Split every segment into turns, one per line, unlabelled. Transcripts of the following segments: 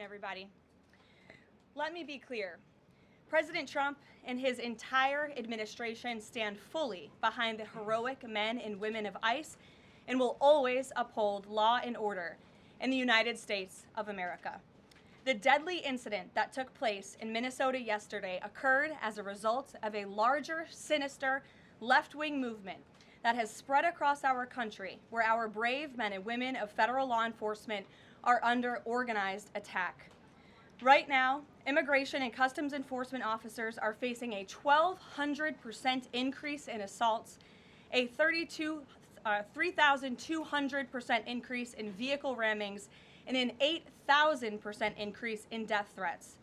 afternoon, everybody. Let me be clear. President Trump and his entire administration stand fully behind the heroic men and women of ICE and will always uphold law and order in the United States of America. The deadly incident that took place in Minnesota yesterday occurred as a result of a larger, sinister, left-wing movement that has spread across our country, where our brave men and women of federal law enforcement are under organized attack. Right now, immigration and customs enforcement officers are facing a 1,200% increase in assaults, a 3,200% increase in vehicle rammings, and an 8,000% increase in death threats.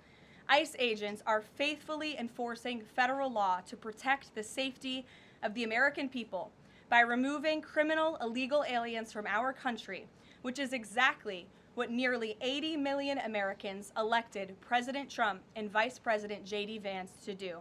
ICE agents are faithfully enforcing federal law to protect the safety of the American people by removing criminal illegal aliens from our country, which is exactly what nearly 80 million Americans elected President Trump and Vice President J.D. Vance to do.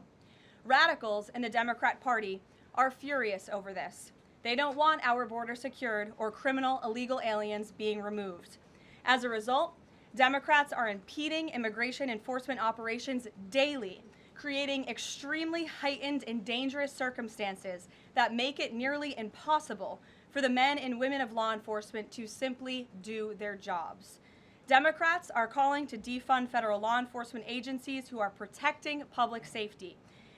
Radicals in the Democrat Party are furious over this. They don't want our border secured or criminal illegal aliens being removed. As a result, Democrats are impeding immigration enforcement operations daily, creating extremely heightened and dangerous circumstances that make it nearly impossible for the men and women of law enforcement to simply do their jobs. Democrats are calling to defund federal law enforcement agencies who are protecting public safety.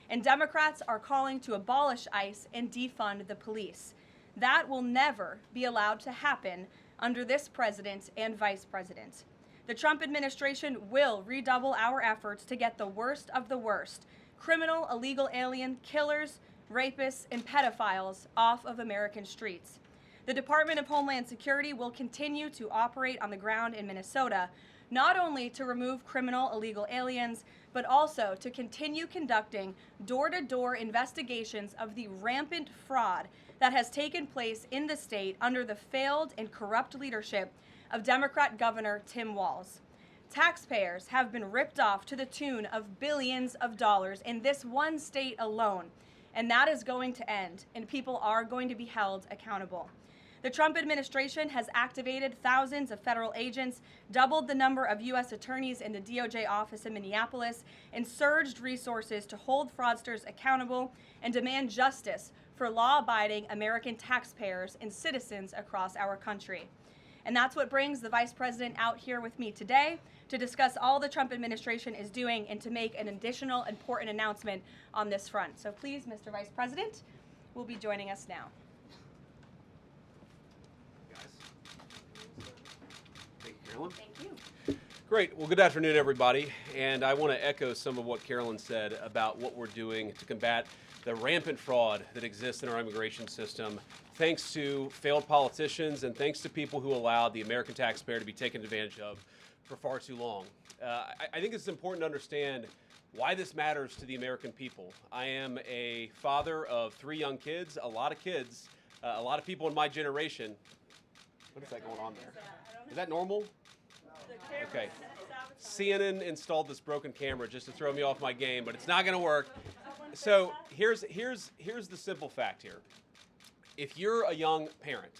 And Democrats are calling to abolish ICE and defund the police. That will never be allowed to happen under this president and vice president. The Trump administration will redouble our efforts to get the worst of the worst, criminal illegal alien killers, rapists, and pedophiles off of American streets. The Department of Homeland Security will continue to operate on the ground in Minnesota, not only to remove criminal illegal aliens, but also to continue conducting door-to-door investigations of the rampant fraud that has taken place in the state under the failed and corrupt leadership of Democrat Governor Tim Walz. Taxpayers have been ripped off to the tune of billions of dollars in this one state alone, and that is going to end, and people are going to be held accountable. The Trump administration has activated thousands of federal agents, doubled the number of U.S. attorneys in the DOJ office in Minneapolis, and surged resources to hold fraudsters accountable and demand justice for law-abiding American taxpayers and citizens across our country. And that's what brings the Vice President out here with me today to discuss all the Trump administration is doing and to make an additional important announcement on this front. So please, Mr. Vice President, will be joining us now.
Thank you, Carolyn.
Thank you.
Great. Well, good afternoon, everybody. And I want to echo some of what Carolyn said about what we're doing to combat the rampant fraud that exists in our immigration system, thanks to failed politicians and thanks to people who allowed the American taxpayer to be taken advantage of for far too long. I think it's important to understand why this matters to the American people. I am a father of 3 young kids, a lot of people in my generation. What is that going on there? Is that normal? Okay. CNN installed this broken camera just to throw me off my game, but it's not going to work. So here's the simple fact here. If you're a young parent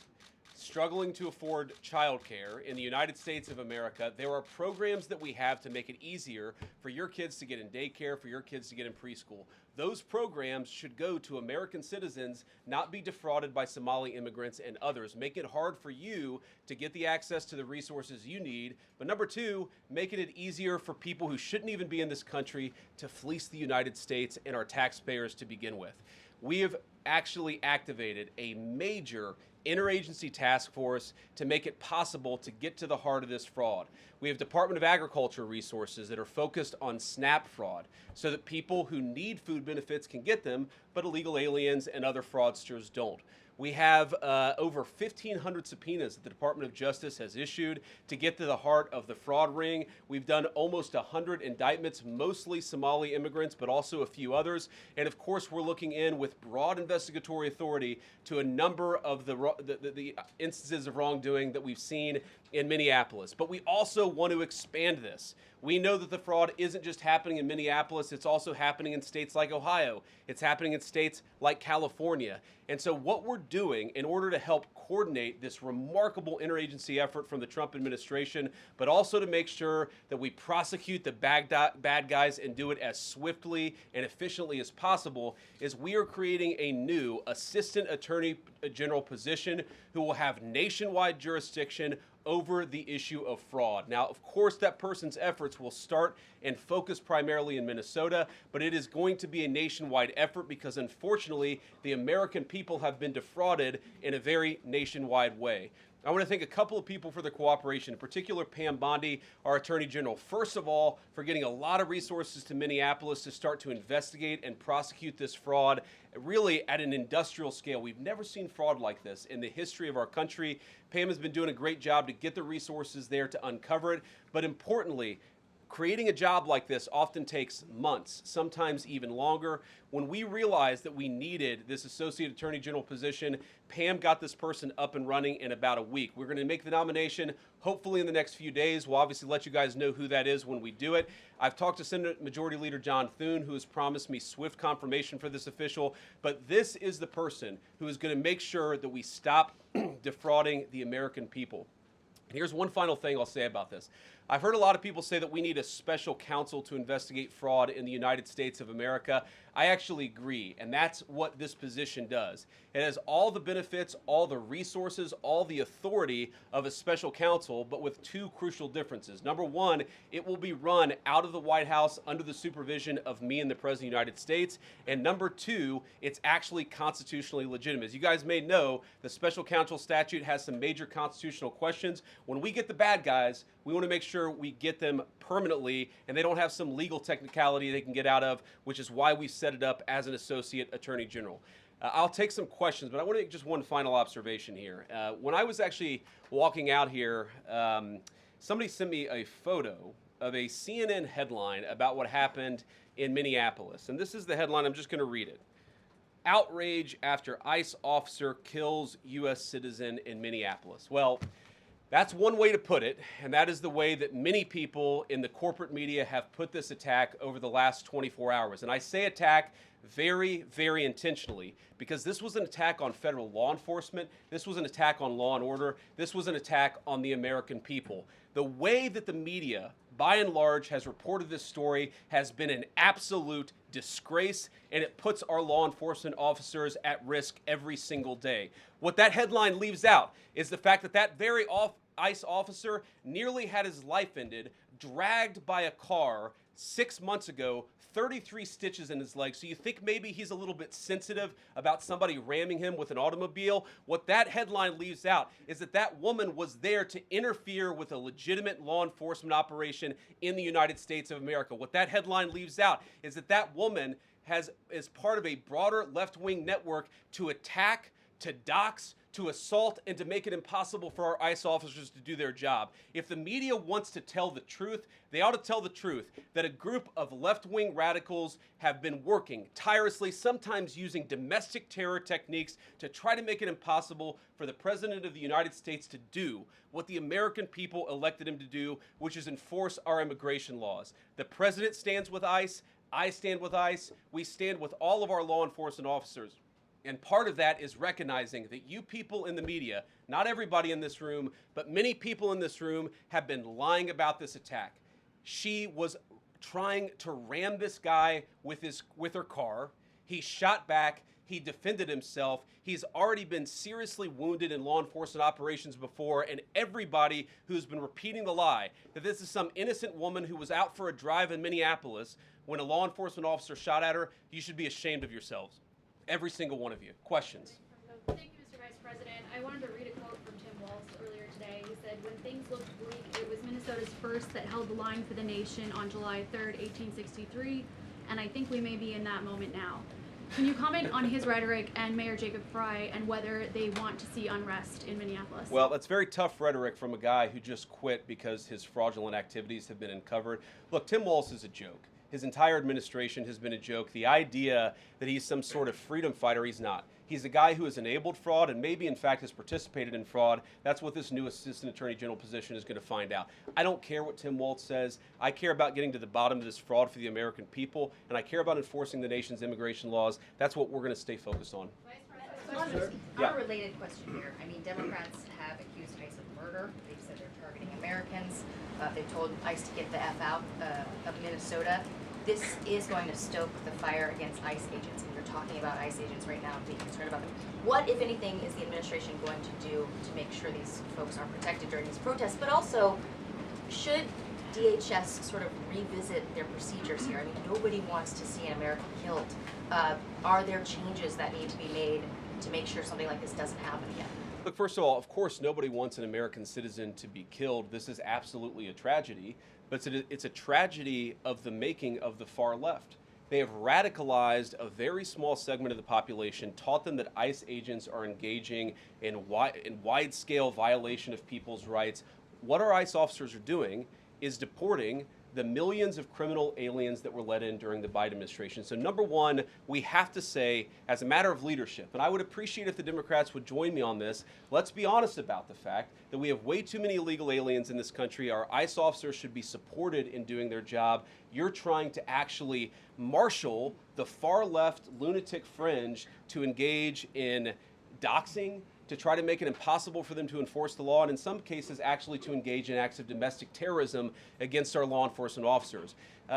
struggling to afford childcare in the United States of America, there are programs that we have to make it easier for your kids to get in daycare, for your kids to get in preschool. Those programs should go to American citizens, not be defrauded by Somali immigrants and others. Make it hard for you to get the access to the resources you need. But number 2, making it easier for people who shouldn't even be in this country to fleece the United States and our taxpayers to begin with. We have actually activated a major interagency task force to make it possible to get to the heart of this fraud. We have Department of Agriculture resources that are focused on SNAP fraud so that people who need food benefits can get them, but illegal aliens and other fraudsters don't. We have over 1,500 subpoenas that the Department of Justice has issued to get to the heart of the fraud ring. We've done almost 100 indictments, mostly Somali immigrants, but also a few others. And of course, we're looking in with broad investigatory authority to a number of the instances of wrongdoing that we've seen in Minneapolis. But we also want to expand this. We know that the fraud isn't just happening in Minneapolis, it's also happening in states like Ohio. It's happening in states like California. And so what we're doing in order to help coordinate this remarkable interagency effort from the Trump administration, but also to make sure that we prosecute the bad guys and do it as swiftly and efficiently as possible, is we are creating a new Assistant Attorney General position who will have nationwide jurisdiction over the issue of fraud. Now, of course, that person's efforts will start and focus primarily in Minnesota, but it is going to be a nationwide effort because, unfortunately, the American people have been defrauded in a very nationwide way. I want to thank a couple of people for their cooperation, in particular Pam Bondi, our Attorney General. First of all, for getting a lot of resources to Minneapolis to start to investigate and prosecute this fraud, really at an industrial scale. We've never seen fraud like this in the history of our country. Pam has been doing a great job to get the resources there to uncover it, but importantly, creating a job like this often takes months, sometimes even longer. When we realized that we needed this Associate Attorney General position, Pam got this person up and running in about a week. We're going to make the nomination hopefully in the next few days. We'll obviously let you guys know who that is when we do it. I've talked to Senate Majority Leader John Thune, who has promised me swift confirmation for this official, but this is the person who is going to make sure that we stop defrauding the American people. Here's one final thing I'll say about this. I've heard a lot of people say that we need a special counsel to investigate fraud in the United States of America. I actually agree, and that's what this position does. It has all the benefits, all the resources, all the authority of a special counsel, but with two crucial differences. Number one, it will be run out of the White House under the supervision of me and the President of the United States. And number two, it's actually constitutionally legitimate. As you guys may know, the special counsel statute has some major constitutional questions. When we get the bad guys, we want to make sure we get them permanently and they don't have some legal technicality they can get out of, which is why we set it up as an Associate Attorney General. I'll take some questions, but I want to make just one final observation here. When I was actually walking out here, somebody sent me a photo of a CNN headline about what happened in Minneapolis. And this is the headline. I'm just going to read it. Outrage after ICE officer kills U.S. citizen in Minneapolis. Well, that's one way to put it, and that is the way that many people in the corporate media have put this attack over the last 24 hours. And I say attack very, very intentionally because this was an attack on federal law enforcement. This was an attack on law and order. This was an attack on the American people. The way that the media, by and large, has reported this story has been an absolute disgrace, and it puts our law enforcement officers at risk every single day. What that headline leaves out is the fact that that very ICE officer nearly had his life ended, dragged by a car 6 months ago, 33 stitches in his leg. So you think maybe he's a little bit sensitive about somebody ramming him with an automobile. What that headline leaves out is that that woman was there to interfere with a legitimate law enforcement operation in the United States of America. What that headline leaves out is that that woman is part of a broader left-wing network to attack, to dox, to assault, and to make it impossible for our ICE officers to do their job. If the media wants to tell the truth, they ought to tell the truth that a group of left-wing radicals have been working tirelessly, sometimes using domestic terror techniques to try to make it impossible for the President of the United States to do what the American people elected him to do, which is enforce our immigration laws. The President stands with ICE. I stand with ICE. We stand with all of our law enforcement officers. And part of that is recognizing that you people in the media, not everybody in this room, but many people in this room have been lying about this attack. She was trying to ram this guy with her car. He shot back. He defended himself. He's already been seriously wounded in law enforcement operations before, and everybody who's been repeating the lie that this is some innocent woman who was out for a drive in Minneapolis when a law enforcement officer shot at her, you should be ashamed of yourselves. Every single one of you. Questions?
Thank you, Mr. Vice President. I wanted to read a quote from Tim Walz earlier today. He said, "When things looked bleak, it was Minnesota's first that held the line for the nation on July 3rd, 1863, and I think we may be in that moment now." Can you comment on his rhetoric and Mayor Jacob Frey and whether they want to see unrest in Minneapolis?
Well, that's very tough rhetoric from a guy who just quit because his fraudulent activities have been uncovered. Look, Tim Walz is a joke. His entire administration has been a joke. The idea that he's some sort of freedom fighter, he's not. He's a guy who has enabled fraud and maybe, in fact, has participated in fraud. That's what this new Assistant Attorney General position is going to find out. I don't care what Tim Walz says. I care about getting to the bottom of this fraud for the American people, and I care about enforcing the nation's immigration laws. That's what we're going to stay focused on.
Vice President.
Yeah.
A related question here. I mean, Democrats have accused ICE of murder. They've said they're targeting Americans. They've told ICE to get the F out of Minnesota. This is going to stoke the fire against ICE agents, and you're talking about ICE agents right now and being concerned about them. What, if anything, is the administration going to do to make sure these folks are protected during these protests? But also, should DHS sort of revisit their procedures here? I mean, nobody wants to see an American killed. Are there changes that need to be made to make sure something like this doesn't happen again?
Look, first of all, of course, nobody wants an American citizen to be killed. This is absolutely a tragedy, but it's a tragedy of the making of the far left. They have radicalized a very small segment of the population, taught them that ICE agents are engaging in wide-scale violation of people's rights. What our ICE officers are doing is deporting the millions of criminal aliens that were let in during the Biden administration. So number one, we have to say, as a matter of leadership, and I would appreciate if the Democrats would join me on this, let's be honest about the fact that we have way too many illegal aliens in this country. Our ICE officers should be supported in doing their job. You're trying to actually marshal the far left lunatic fringe to engage in doxing, to try to make it impossible for them to enforce the law, and in some cases actually to engage in acts of domestic terrorism against our law enforcement officers.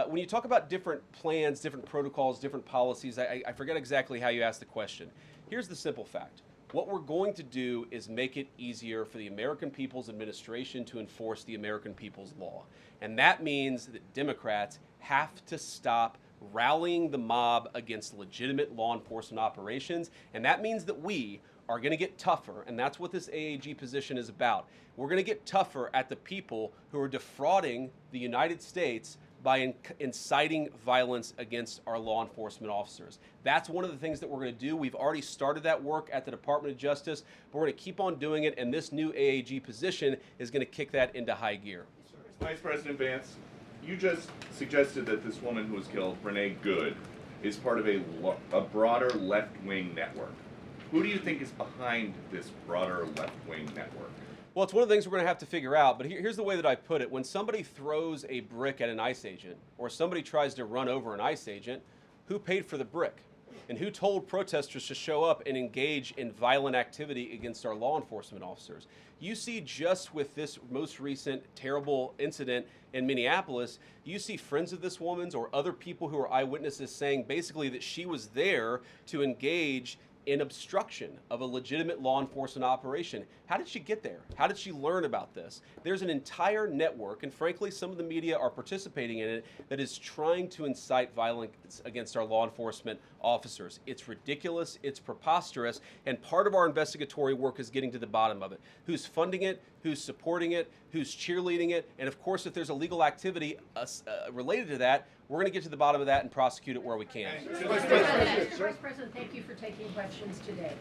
When you talk about different plans, different protocols, different policies, I forget exactly how you asked the question. Here's the simple fact. What we're going to do is make it easier for the American People's Administration to enforce the American People's law. And that means that Democrats have to stop rallying the mob against legitimate law enforcement operations, and that means that we are going to get tougher, and that's what this AAG position is about. We're going to get tougher at the people who are defrauding the United States by inciting violence against our law enforcement officers. That's one of the things that we're going to do. We've already started that work at the Department of Justice, but we're going to keep on doing it, and this new AAG position is going to kick that into high gear.
Vice President Vance, you just suggested that this woman who was killed, Renee Good, is part of a broader left-wing network. Who do you think is behind this broader left-wing network?
Well, it's one of the things we're going to have to figure out, but here's the way that I put it. When somebody throws a brick at an ICE agent, or somebody tries to run over an ICE agent, who paid for the brick? And who told protesters to show up and engage in violent activity against our law enforcement officers? You see, just with this most recent terrible incident in Minneapolis, you see friends of this woman's or other people who are eyewitnesses saying basically that she was there to engage in obstruction of a legitimate law enforcement operation. How did she get there? How did she learn about this? There's an entire network, and frankly, some of the media are participating in it, that is trying to incite violence against our law enforcement officers. It's ridiculous, it's preposterous, and part of our investigatory work is getting to the bottom of it. Who's funding it? Who's supporting it? Who's cheerleading it? And of course, if there's illegal activity related to that, we're going to get to the bottom of that and prosecute it where we can.
Vice President, thank you for taking questions today.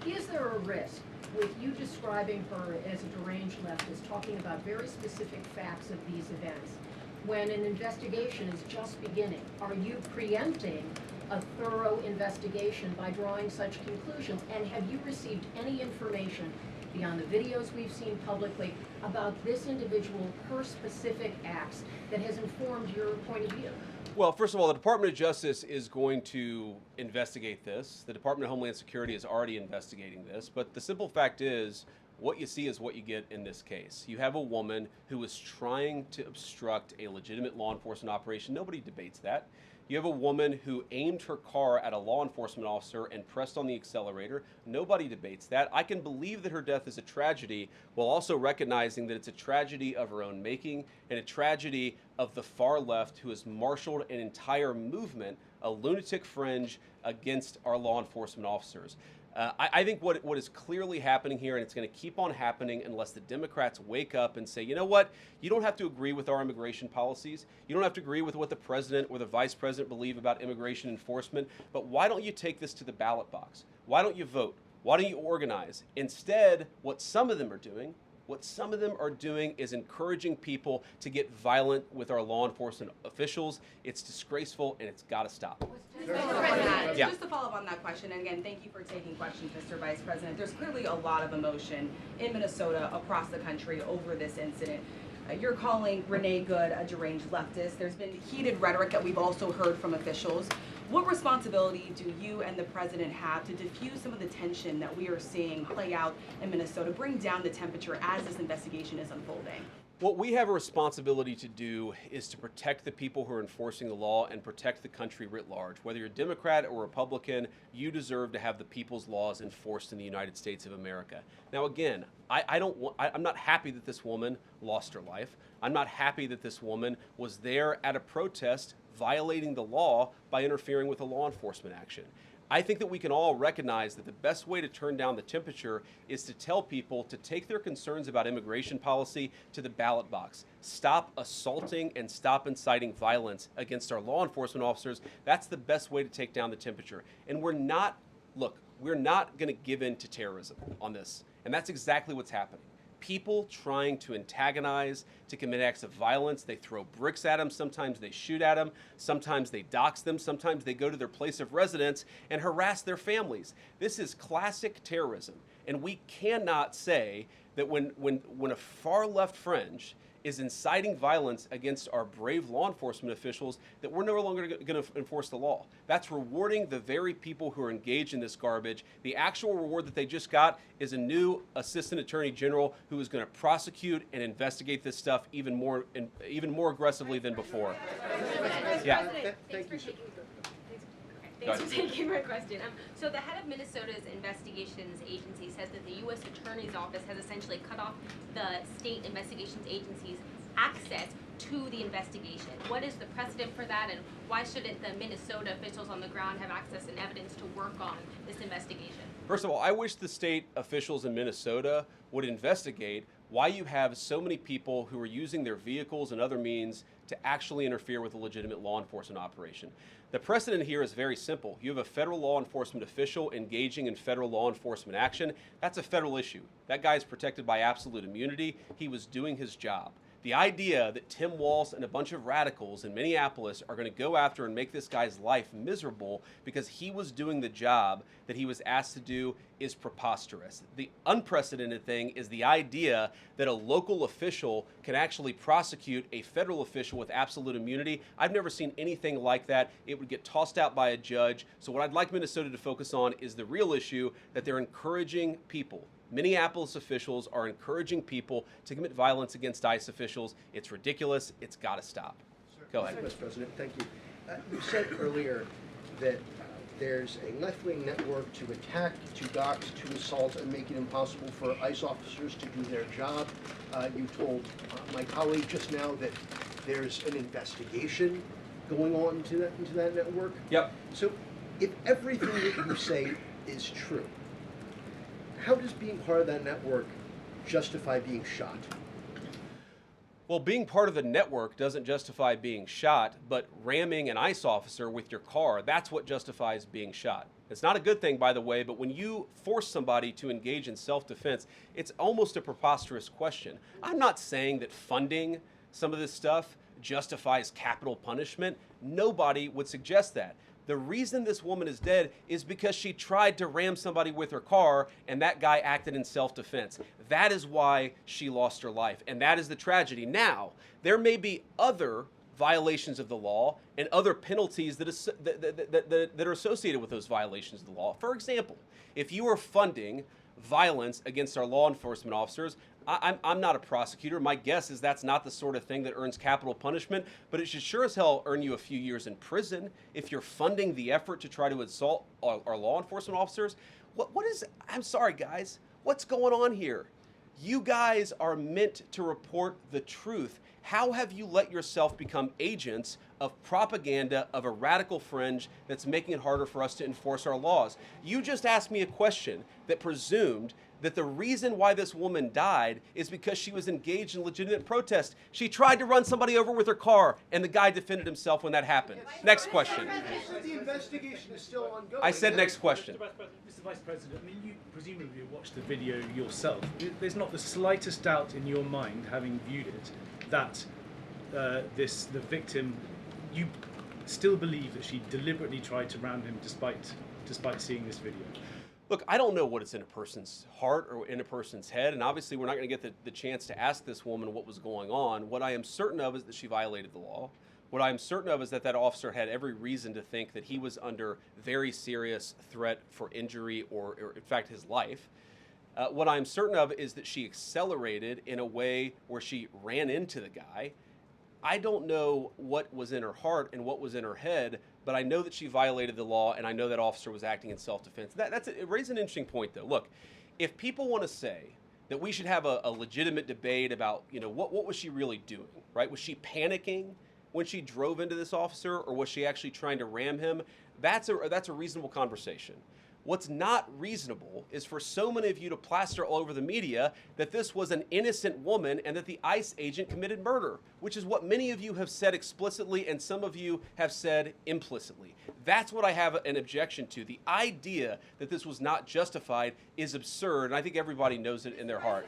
Is there a risk with you describing her as a deranged leftist, talking about very specific facts of these events, when an investigation is just beginning? Are you preempting a thorough investigation by drawing such conclusions? And have you received any information beyond the videos we've seen publicly about this individual, her specific acts, that has informed your point of view?
Well, first of all, the Department of Justice is going to investigate this. The Department of Homeland Security is already investigating this. But the simple fact is, what you see is what you get in this case. You have a woman who was trying to obstruct a legitimate law enforcement operation. Nobody debates that. You have a woman who aimed her car at a law enforcement officer and pressed on the accelerator. Nobody debates that. I can believe that her death is a tragedy, while also recognizing that it's a tragedy of her own making and a tragedy of the far left, who has marshaled an entire movement, a lunatic fringe, against our law enforcement officers. I think what is clearly happening here, and it's going to keep on happening unless the Democrats wake up and say, you know what, you don't have to agree with our immigration policies. You don't have to agree with what the president or the vice president believe about immigration enforcement, but why don't you take this to the ballot box? Why don't you vote? Why don't you organize? Instead, what some of them are doing is encouraging people to get violent with our law enforcement officials. It's disgraceful, and it's got to stop.
Yeah. Just to follow up on that question, and again, thank you for taking questions, Mr. Vice President. There's clearly a lot of emotion in Minnesota, across the country, over this incident. You're calling Renee Good a deranged leftist. There's been heated rhetoric that we've also heard from officials. What responsibility do you and the president have to diffuse some of the tension that we are seeing play out in Minnesota, bring down the temperature as this investigation is unfolding?
What we have a responsibility to do is to protect the people who are enforcing the law and protect the country writ large. Whether you're Democrat or Republican, you deserve to have the people's laws enforced in the United States of America. Now, again, I'm not happy that this woman lost her life. I'm not happy that this woman was there at a protest violating the law by interfering with a law enforcement action. I think that we can all recognize that the best way to turn down the temperature is to tell people to take their concerns about immigration policy to the ballot box. Stop assaulting and stop inciting violence against our law enforcement officers. That's the best way to take down the temperature. And we're not going to give in to terrorism on this. And that's exactly what's happening. People trying to antagonize, to commit acts of violence. They throw bricks at them. Sometimes they shoot at them. Sometimes they dox them. Sometimes they go to their place of residence and harass their families. This is classic terrorism. And we cannot say that when a far left fringe is inciting violence against our brave law enforcement officials, that we're no longer going to enforce the law. That's rewarding the very people who are engaged in this garbage. The actual reward that they just got is a new assistant attorney general who is going to prosecute and investigate this stuff even more aggressively than before. Yeah.
Thanks for taking my question. So the head of Minnesota's investigations agency says that the U.S. Attorney's Office has essentially cut off the state investigations agency's access to the investigation. What is the precedent for that, and why shouldn't the Minnesota officials on the ground have access and evidence to work on this investigation?
First of all, I wish the state officials in Minnesota would investigate why you have so many people who are using their vehicles and other means to actually interfere with a legitimate law enforcement operation. The precedent here is very simple. You have a federal law enforcement official engaging in federal law enforcement action. That's a federal issue. That guy is protected by absolute immunity. He was doing his job. The idea that Tim Walz and a bunch of radicals in Minneapolis are going to go after and make this guy's life miserable because he was doing the job that he was asked to do is preposterous. The unprecedented thing is the idea that a local official can actually prosecute a federal official with absolute immunity. I've never seen anything like that. It would get tossed out by a judge. So what I'd like Minnesota to focus on is the real issue that they're encouraging people. Minneapolis officials are encouraging people to commit violence against ICE officials. It's ridiculous. It's got to stop. Go ahead.
Mr. President, thank you. You said earlier that there's a left-wing network to attack, to dox, to assault, and make it impossible for ICE officers to do their job. You told my colleague just now that there's an investigation going on into that network.
Yep.
So if everything that you say is true, how does being part of that network justify being shot?
Well, being part of the network doesn't justify being shot, but ramming an ICE officer with your car, that's what justifies being shot. It's not a good thing, by the way, but when you force somebody to engage in self-defense, it's almost a preposterous question. I'm not saying that funding some of this stuff justifies capital punishment. Nobody would suggest that. The reason this woman is dead is because she tried to ram somebody with her car and that guy acted in self-defense. That is why she lost her life, and that is the tragedy. Now, there may be other violations of the law and other penalties that are associated with those violations of the law. For example, if you are funding violence against our law enforcement officers, I'm not a prosecutor. My guess is that's not the sort of thing that earns capital punishment, but it should sure as hell earn you a few years in prison if you're funding the effort to try to assault our law enforcement officers. What is, I'm sorry guys, what's going on here? You guys are meant to report the truth. How have you let yourself become agents of propaganda of a radical fringe that's making it harder for us to enforce our laws? You just asked me a question that presumed that the reason why this woman died is because she was engaged in legitimate protest. She tried to run somebody over with her car, and the guy defended himself when that happened. Next question.
The investigation is still ongoing.
I said next question.
Mr. Vice President, I mean, you presumably watched the video yourself. There's not the slightest doubt in your mind, having viewed it, that the victim, you still believe that she deliberately tried to ram him despite seeing this video?
Look, I don't know what is in a person's heart or in a person's head, and obviously we're not going to get the chance to ask this woman what was going on. What I am certain of is that she violated the law. What I'm certain of is that that officer had every reason to think that he was under very serious threat for injury or in fact, his life. What I'm certain of is that she accelerated in a way where she ran into the guy. I don't know what was in her heart and what was in her head, but I know that she violated the law, and I know that officer was acting in self-defense. It raises an interesting point, though. Look, if people want to say that we should have a legitimate debate about, what was she really doing, right? Was she panicking when she drove into this officer, or was she actually trying to ram him? That's a reasonable conversation. What's not reasonable is for so many of you to plaster all over the media that this was an innocent woman and that the ICE agent committed murder, which is what many of you have said explicitly and some of you have said implicitly. That's what I have an objection to. The idea that this was not justified is absurd, and I think everybody knows it in their heart.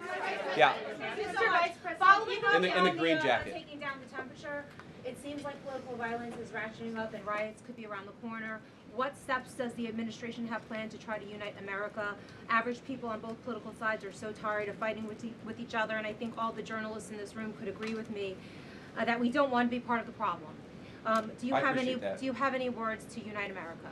Yeah.
Mr. Vice President, following up
in the green jacket.
Taking down the temperature, it seems like political violence is ratcheting up and riots could be around the corner. What steps does the administration have planned to try to unite America? Average people on both political sides are so tired of fighting with each other, and I think all the journalists in this room could agree with me that we don't want to be part of the problem. Do you have any words to unite America?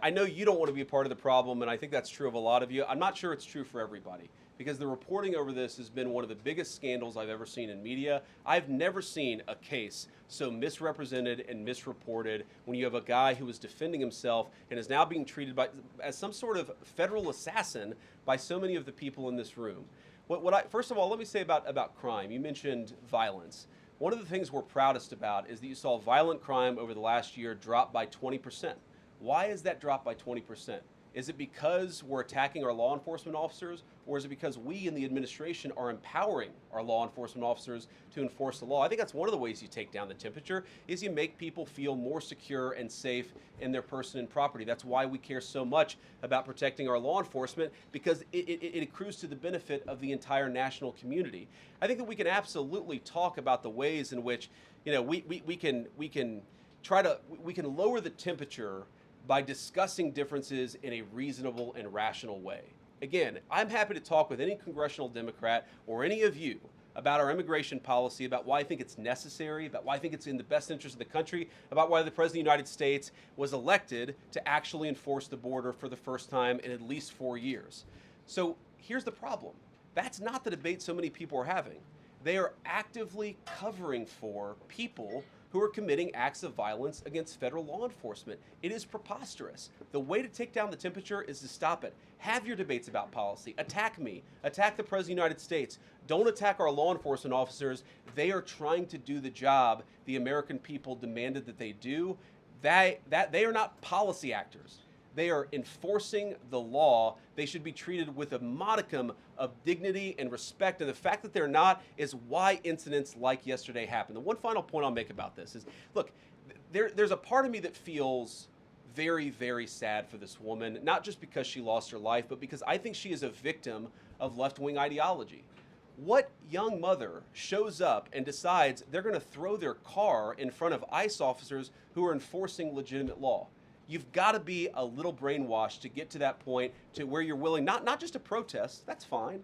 I know you don't want to be a part of the problem, and I think that's true of a lot of you. I'm not sure it's true for everybody, because the reporting over this has been one of the biggest scandals I've ever seen in media. I've never seen a case so misrepresented and misreported when you have a guy who is defending himself and is now being treated as some sort of federal assassin by so many of the people in this room. First of all, let me say about crime. You mentioned violence. One of the things we're proudest about is that you saw violent crime over the last year drop by 20%. Why is that drop by 20%? Is it because we're attacking our law enforcement officers, or is it because we in the administration are empowering our law enforcement officers to enforce the law? I think that's one of the ways you take down the temperature, is you make people feel more secure and safe in their person and property. That's why we care so much about protecting our law enforcement, because it accrues to the benefit of the entire national community. I think that we can absolutely talk about the ways in which we can lower the temperature by discussing differences in a reasonable and rational way. Again, I'm happy to talk with any congressional Democrat or any of you about our immigration policy, about why I think it's necessary, about why I think it's in the best interest of the country, about why the President of the United States was elected to actually enforce the border for the first time in at least 4 years. So here's the problem. That's not the debate so many people are having. They are actively covering for people who are committing acts of violence against federal law enforcement. It is preposterous. The way to take down the temperature is to stop it. Have your debates about policy. Attack me. Attack the President of the United States. Don't attack our law enforcement officers. They are trying to do the job the American people demanded that they do. They are not policy actors. They are enforcing the law. They should be treated with a modicum of dignity and respect. And the fact that they're not is why incidents like yesterday happened. The one final point I'll make about this is, look, there's a part of me that feels very, very sad for this woman, not just because she lost her life, but because I think she is a victim of left-wing ideology. What young mother shows up and decides they're going to throw their car in front of ICE officers who are enforcing legitimate law? You've got to be a little brainwashed to get to that point to where you're willing not just to protest, that's fine,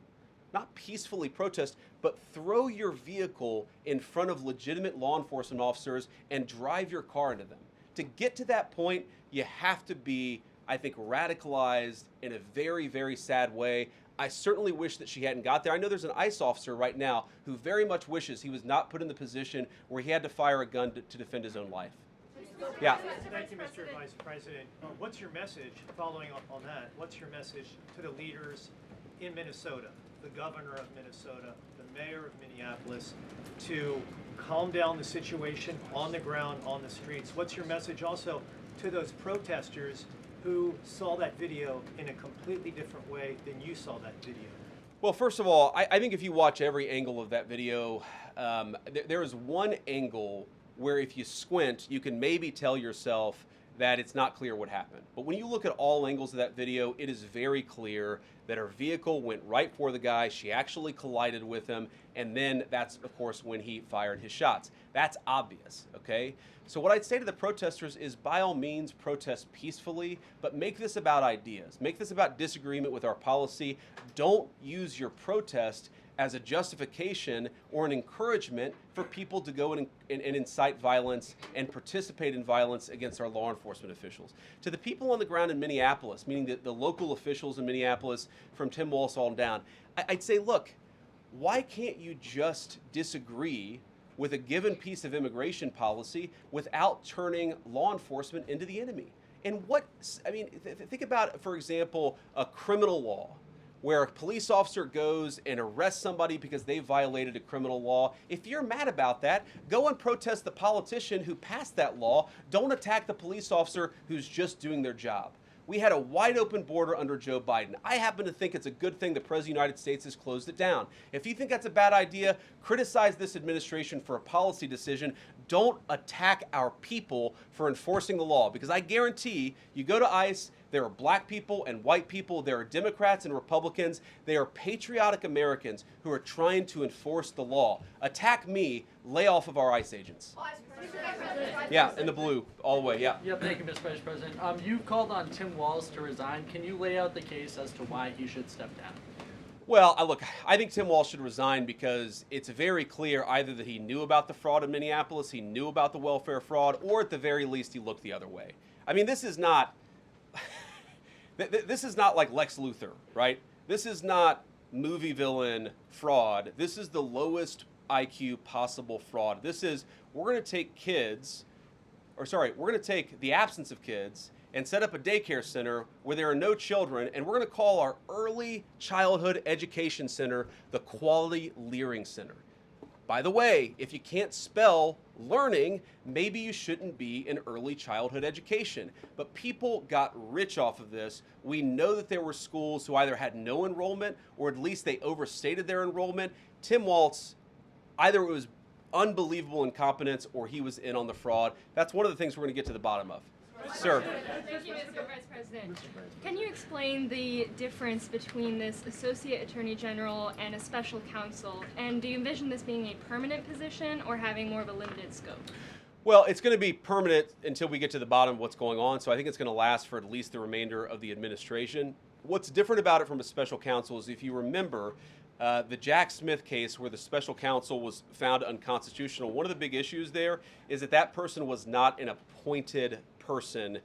not peacefully protest, but throw your vehicle in front of legitimate law enforcement officers and drive your car into them. To get to that point, you have to be, I think, radicalized in a very, very sad way. I certainly wish that she hadn't got there. I know there's an ICE officer right now who very much wishes he was not put in the position where he had to fire a gun to defend his own life. Yeah.
Thank you, Mr. Vice President. What's your message, following up on that, what's your message to the leaders in Minnesota, the governor of Minnesota, the mayor of Minneapolis, to calm down the situation on the ground, on the streets? What's your message also to those protesters who saw that video in a completely different way than you saw that video?
Well, first of all, I think if you watch every angle of that video, there is one angle where if you squint, you can maybe tell yourself that it's not clear what happened. But when you look at all angles of that video, it is very clear that her vehicle went right for the guy. She actually collided with him, and then that's, of course, when he fired his shots. That's obvious, okay? So what I'd say to the protesters is, by all means, protest peacefully, but make this about ideas. Make this about disagreement with our policy. Don't use your protest as a justification or an encouragement for people to go and incite violence and participate in violence against our law enforcement officials. To the people on the ground in Minneapolis, meaning the local officials in Minneapolis from Tim Walz on down, I'd say, look, why can't you just disagree with a given piece of immigration policy without turning law enforcement into the enemy? And think about, for example, a criminal law, where a police officer goes and arrests somebody because they violated a criminal law. If you're mad about that, go and protest the politician who passed that law. Don't attack the police officer who's just doing their job. We had a wide open border under Joe Biden. I happen to think it's a good thing the President of the United States has closed it down. If you think that's a bad idea, criticize this administration for a policy decision. Don't attack our people for enforcing the law, because I guarantee you go to ICE, there are black people and white people, there are Democrats and Republicans, they are patriotic Americans who are trying to enforce the law. Attack me, lay off of our ICE agents. Yeah, in the blue, all the way, yeah.
Yep, thank you, Mr. Vice President. You've called on Tim Walz to resign. Can you lay out the case as to why he should step down?
Well, look, I think Tim Walz should resign because it's very clear either that he knew about the fraud in Minneapolis, he knew about the welfare fraud, or at the very least he looked the other way. I mean, this is not this is not like Lex Luthor, right? This is not movie villain fraud. This is the lowest IQ possible fraud. This is, we're going to take the absence of kids and set up a daycare center where there are no children, and we're going to call our early childhood education center the Quality Leering Center. By the way, if you can't spell learning, maybe you shouldn't be in early childhood education. But people got rich off of this. We know that there were schools who either had no enrollment or at least they overstated their enrollment. Tim Walz, either it was unbelievable incompetence or he was in on the fraud. That's one of the things we're going to get to the bottom of. Sir.
Thank you, Mr. Vice President. Can you explain the difference between this Associate Attorney General and a special counsel? And do you envision this being a permanent position or having more of a limited scope?
Well, it's going to be permanent until we get to the bottom of what's going on, so I think it's going to last for at least the remainder of the administration. What's different about it from a special counsel is, if you remember, the Jack Smith case where the special counsel was found unconstitutional, one of the big issues there is that that person was not an appointed person,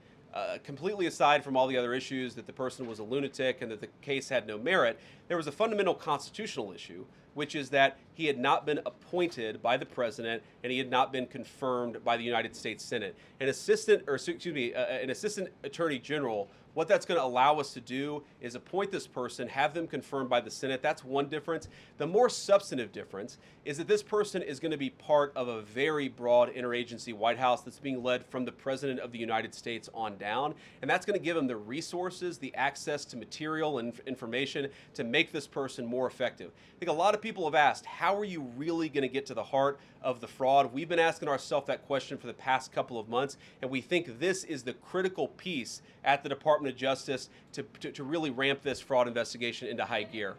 completely aside from all the other issues that the person was a lunatic and that the case had no merit. There was a fundamental constitutional issue, which is that he had not been appointed by the president and he had not been confirmed by the United States Senate. An assistant attorney general, what that's going to allow us to do is appoint this person, have them confirmed by the Senate. That's one difference. The more substantive difference is that this person is going to be part of a very broad interagency White House that's being led from the President of the United States on down. And that's going to give them the resources, the access to material and information to make this person more effective. I think a lot of people have asked, how are you really going to get to the heart of the fraud? We've been asking ourselves that question for the past couple of months, and we think this is the critical piece at the Department of Justice to really ramp this fraud investigation into high gear.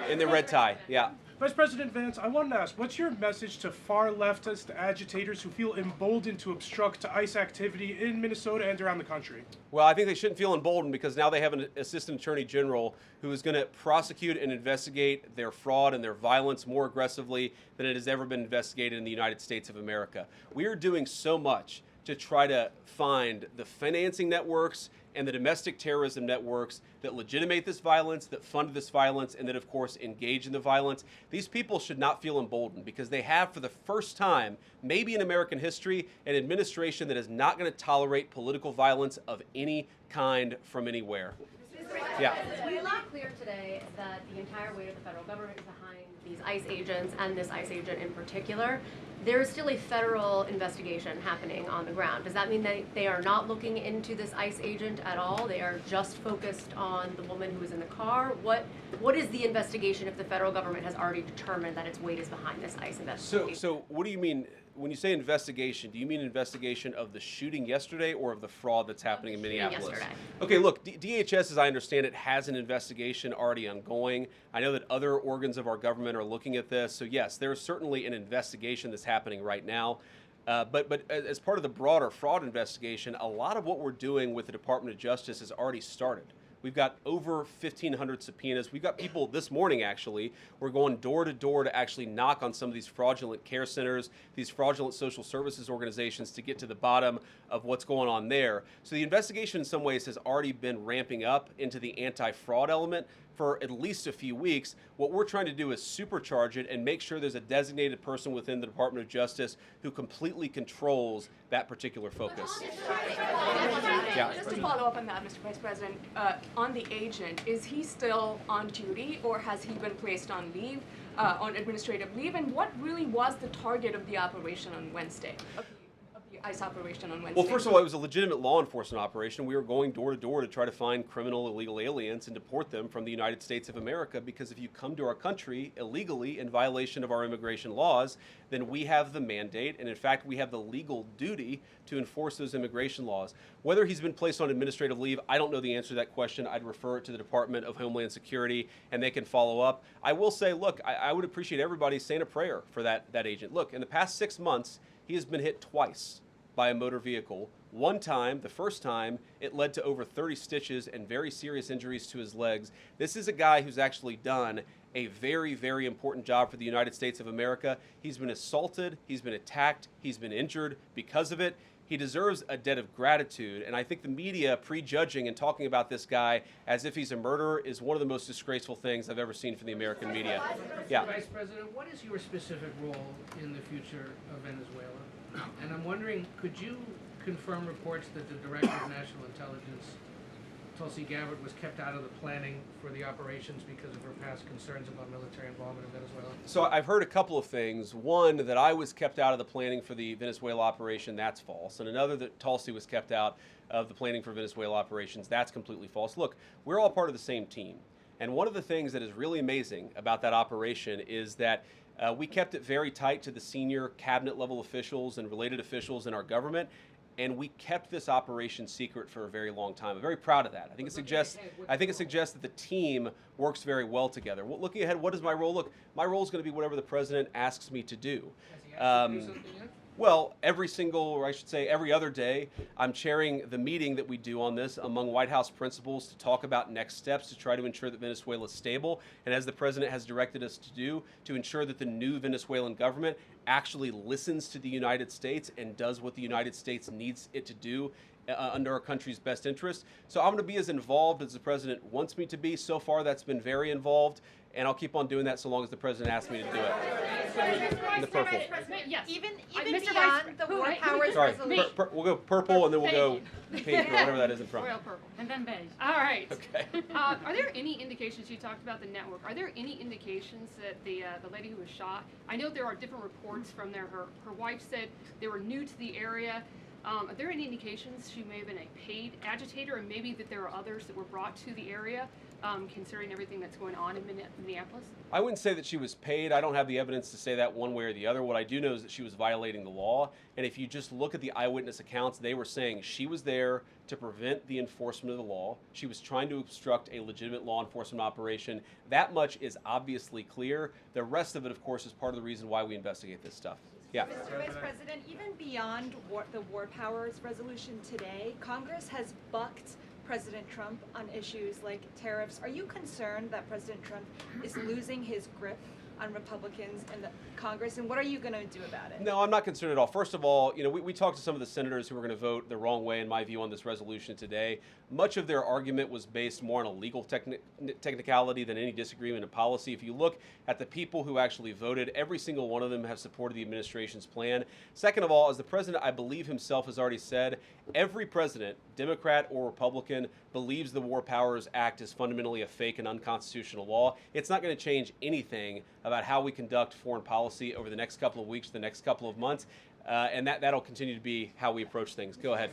In the red tie, yeah.
Vice President Vance, I wanted to ask, what's your message to far leftist agitators who feel emboldened to obstruct ICE activity in Minnesota and around the country?
Well, I think they shouldn't feel emboldened because now they have an assistant attorney general who is going to prosecute and investigate their fraud and their violence more aggressively than it has ever been investigated in the United States of America. We are doing so much to try to find the financing networks and the domestic terrorism networks that legitimate this violence, that fund this violence, and that, of course, engage in the violence. These people should not feel emboldened because they have, for the first time, maybe in American history, an administration that is not going to tolerate political violence of any kind from anywhere. Yeah.
It's not clear today that the entire weight of the federal government is behind these ICE agents and this ICE agent in particular. There is still a federal investigation happening on the ground. Does that mean that they are not looking into this ICE agent at all? They are just focused on the woman who was in the car? What is the investigation if the federal government has already determined that its weight is behind this ICE investigation?
So what do you mean when you say investigation, do you mean investigation of the shooting yesterday or of the fraud that's happening in Minneapolis?
Yesterday.
Okay, look, DHS, as I understand it, has an investigation already ongoing. I know that other organs of our government are looking at this. So yes, there is certainly an investigation that's happening right now. But as part of the broader fraud investigation, a lot of what we're doing with the Department of Justice has already started. We've got over 1,500 subpoenas. We've got people this morning, actually. We're going door to door to actually knock on some of these fraudulent care centers, these fraudulent social services organizations to get to the bottom of what's going on there. So the investigation in some ways has already been ramping up into the anti-fraud element for at least a few weeks. What we're trying to do is supercharge it and make sure there's a designated person within the Department of Justice who completely controls that particular focus. Yeah.
Just to follow up on that, Mr. Vice President, on the agent, is he still on duty or has he been placed on leave, on administrative leave? And what really was the target of the operation on Wednesday, of the ICE operation on Wednesday?
Well, first of all, it was a legitimate law enforcement operation. We were going door to door to try to find criminal illegal aliens and deport them from the United States of America, because if you come to our country illegally in violation of our immigration laws, then we have the mandate, and in fact, we have the legal duty to enforce those immigration laws. Whether he's been placed on administrative leave, I don't know the answer to that question. I'd refer it to the Department of Homeland Security, and they can follow up. I will say, look, I would appreciate everybody saying a prayer for that agent. Look, in the past 6 months, he has been hit twice by a motor vehicle. One time, the first time, it led to over 30 stitches and very serious injuries to his legs. This is a guy who's actually done a very, very important job for the United States of America. He's been assaulted, he's been attacked, he's been injured because of it. He deserves a debt of gratitude, and I think the media prejudging and talking about this guy as if he's a murderer is one of the most disgraceful things I've ever seen from the American media. Yeah.
Vice President, what is your specific role in the future of Venezuela? And I'm wondering, could you confirm reports that the Director of National Intelligence, Tulsi Gabbard, was kept out of the planning for the operations because of her past concerns about military involvement in Venezuela?
So I've heard a couple of things. One, that I was kept out of the planning for the Venezuela operation, that's false. And another, that Tulsi was kept out of the planning for Venezuela operations, that's completely false. Look, we're all part of the same team. And one of the things that is really amazing about that operation is that we kept it very tight to the senior cabinet level officials and related officials in our government, and we kept this operation secret for a very long time. I'm very proud of that. I think it suggests that the team works very well together. Looking ahead, what is my role? Look, my role is going to be whatever the president asks me to do. Well, every other day, I'm chairing the meeting that we do on this among White House principals to talk about next steps to try to ensure that Venezuela is stable, and as the president has directed us to do, to ensure that the new Venezuelan government actually listens to the United States and does what the United States needs it to do under our country's best interest. So I'm going to be as involved as the president wants me to be. So far, that's been very involved, and I'll keep on doing that so long as the president asks me to do it. In the purple.
Yes.
Even
Mr.
beyond
Vice-
the
who,
War
right?
Powers
Sorry,
resolution.
we'll go purple, and then we'll go
Thank
pink or whatever that is in front.
Royal purple. And then beige. All right.
Okay.
Are there any indications, you talked about the network, are there any indications that the lady who was shot, I know there are different reports from there, her wife said they were new to the area. Are there any indications she may have been a paid agitator, and maybe that there are others that were brought to the area, considering everything that's going on in Minneapolis?
I wouldn't say that she was paid. I don't have the evidence to say that one way or the other. What I do know is that she was violating the law. And if you just look at the eyewitness accounts, they were saying she was there to prevent the enforcement of the law. She was trying to obstruct a legitimate law enforcement operation. That much is obviously clear. The rest of it, of course, is part of the reason why we investigate this stuff. Yeah.
Mr. Vice President, even beyond the War Powers resolution today, Congress has bucked President Trump on issues like tariffs. Are you concerned that President Trump is losing his grip on Republicans in the Congress, and what are you going to do about it?
No, I'm not concerned at all. First of all, we talked to some of the senators who are going to vote the wrong way, in my view, on this resolution today. Much of their argument was based more on a legal technicality than any disagreement in policy. If you look at the people who actually voted, every single one of them have supported the administration's plan. Second of all, as the president, I believe himself, has already said, every president, Democrat or Republican, believes the War Powers Act is fundamentally a fake and unconstitutional law. It's not going to change anything about how we conduct foreign policy over the next couple of weeks, the next couple of months, and that'll continue to be how we approach things. Go ahead.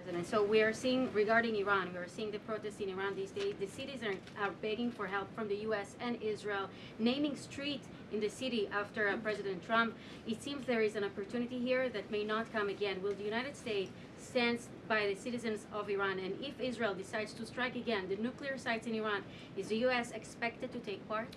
President. So we are seeing, regarding Iran, we are seeing the protests in Iran these days. The citizens are begging for help from the U.S. and Israel, naming streets in the city after President Trump. It seems there is an opportunity here that may not come again. Will the United States stand by the citizens of Iran? And if Israel decides to strike again the nuclear sites in Iran, is the U.S. expected to take part?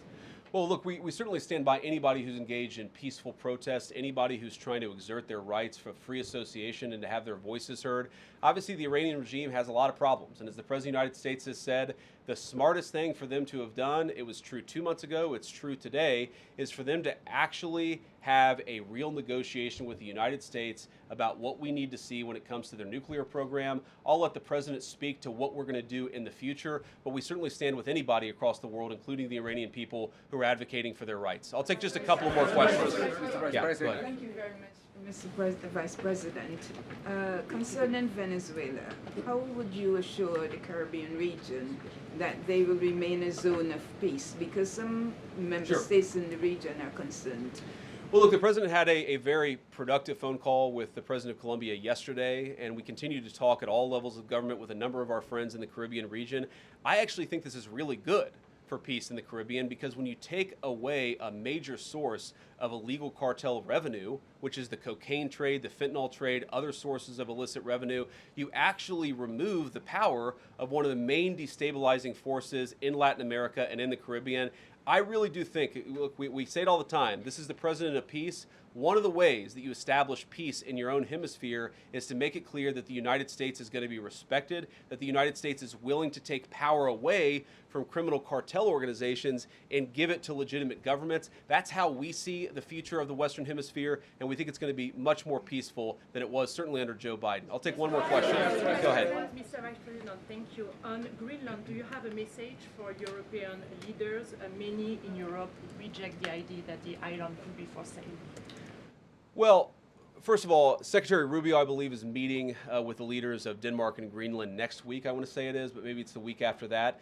Well, look, we certainly stand by anybody who's engaged in peaceful protest, anybody who's trying to exert their rights for free association and to have their voices heard. Obviously, the Iranian regime has a lot of problems, and as the President of the United States has said, the smartest thing for them to have done, it was true 2 months ago, it's true today, is for them to actually have a real negotiation with the United States about what we need to see when it comes to their nuclear program. I'll let the President speak to what we're going to do in the future, but we certainly stand with anybody across the world, including the Iranian people who are advocating for their rights. I'll take just a couple more questions. Yeah, go ahead.
Thank you very much, Mr. Vice President. Concerning Venezuela, how would you assure the Caribbean region that they will remain a zone of peace? Because some member states in the region are concerned.
Well, look, the President had a very productive phone call with the President of Colombia yesterday, and we continue to talk at all levels of government with a number of our friends in the Caribbean region. I actually think this is really good for peace in the Caribbean, because when you take away a major source of illegal cartel revenue, which is the cocaine trade, the fentanyl trade, other sources of illicit revenue, you actually remove the power of one of the main destabilizing forces in Latin America and in the Caribbean. I really do think, look, we say it all the time, this is the President of peace. One of the ways that you establish peace in your own hemisphere is to make it clear that the United States is going to be respected, that the United States is willing to take power away from criminal cartel organizations and give it to legitimate governments. That's how we see the future of the Western Hemisphere, and we think it's going to be much more peaceful than it was certainly under Joe Biden. I'll take one more question. Go ahead.
Mr. Vice President, thank you. On Greenland, do you have a message for European leaders? Many in Europe reject the idea that the island could be for sale.
Well, first of all, Secretary Rubio, I believe, is meeting with the leaders of Denmark and Greenland next week, I want to say it is, but maybe it's the week after that.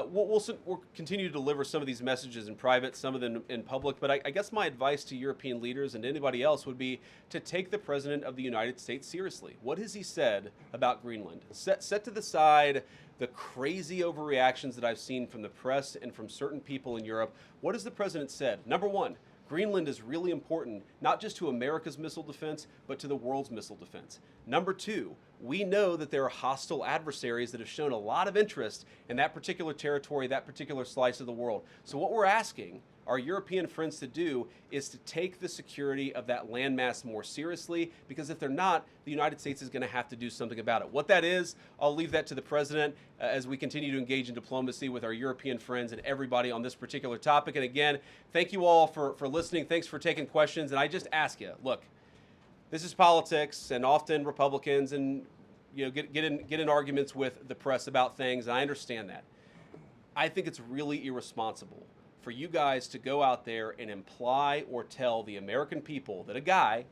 We'll continue to deliver some of these messages in private, some of them in public, but I guess my advice to European leaders and anybody else would be to take the President of the United States seriously. What has he said about Greenland? Set to the side the crazy overreactions that I've seen from the press and from certain people in Europe. What has the President said? Number one, Greenland is really important, not just to America's missile defense, but to the world's missile defense. Number two, we know that there are hostile adversaries that have shown a lot of interest in that particular territory, that particular slice of the world. So what we're asking our European friends to do is to take the security of that landmass more seriously, because if they're not, the United States is going to have to do something about it. What that is, I'll leave that to the President as we continue to engage in diplomacy with our European friends and everybody on this particular topic. And again, thank you all for listening. Thanks for taking questions. And I just ask you, look, this is politics, and often Republicans and get in arguments with the press about things, and I understand that. I think it's really irresponsible for you guys to go out there and imply or tell the American people that a guy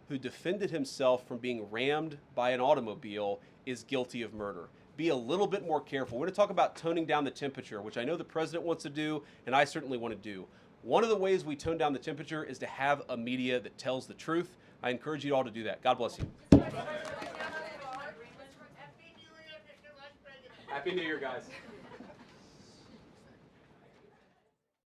who defended himself from being rammed by an automobile is guilty of murder. Be a little bit more careful. We're going to talk about toning down the temperature, which I know the President wants to do, and I certainly want to do. One of the ways we tone down the temperature is to have a media that tells the truth. I encourage you all to do that. God bless you. Happy New Year, guys.